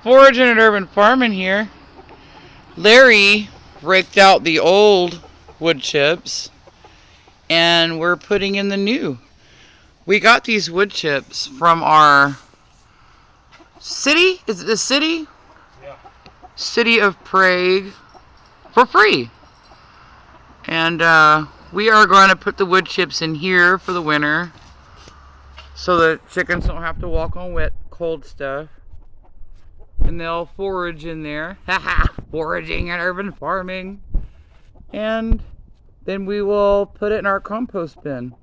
Foraging and urban farming here. Larry raked out the old wood chips and we're putting in the new. We got these wood chips from our city. Is it the city? Yeah. City of Prague for free. And we are going to put the wood chips in here for the winter so the chickens don't have to walk on wet, cold stuff. And they'll forage in there. Haha, foraging and urban farming. And then we will put it in our compost bin.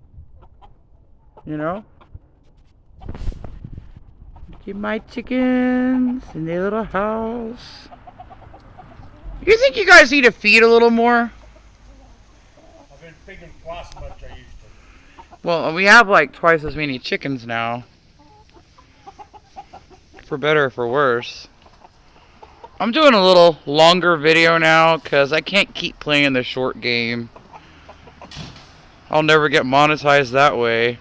You know? Look at my chickens in their little house. You think you guys need to feed a little more? I've been feeding twice as much as I used to. Well, we have like twice as many chickens now. For better or for worse. I'm doing a little longer video now because I can't keep playing the short game. I'll never get monetized that way.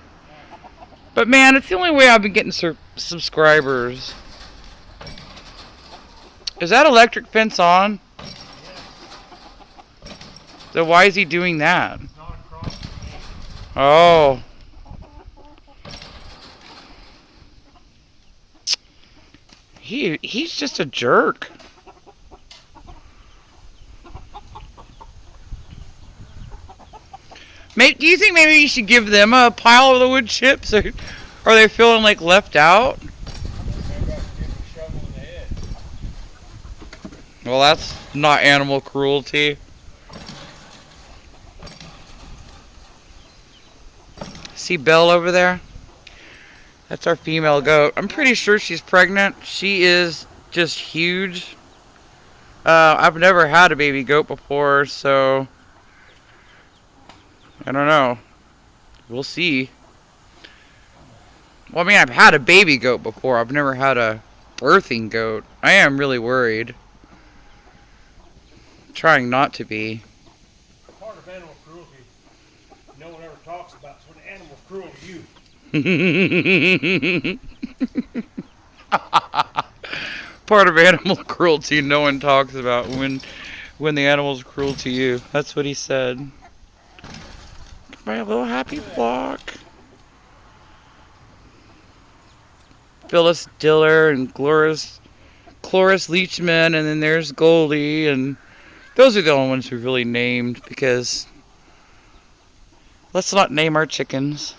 But man, it's the only way I've been getting subscribers. Is that electric fence on? So why is he doing that? Oh. He's just a jerk. Do you think maybe you should give them a pile of the wood chips? Or are they feeling like left out? Maybe I should give them a shovel in the head. Well, that's not animal cruelty. See Belle over there? That's our female goat. I'm pretty sure she's pregnant. She is just huge. I've never had a baby goat before, so I don't know. We'll see. Well, I mean, I've had a baby goat before. I've never had a birthing goat. I am really worried. Trying not to be. Part of animal cruelty no one ever talks about is when animals cruel to you. Part of animal cruelty no one talks about when the animal's cruel to you. That's what he said. My little happy flock. Phyllis Diller and Cloris Leachman, and then there's Goldie, and those are the only ones we really named because let's not name our chickens.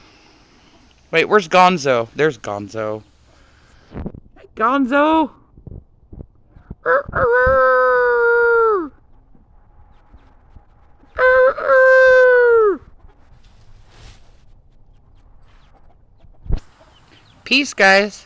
Wait, where's Gonzo? There's Gonzo. Hey, Gonzo! Peace, guys.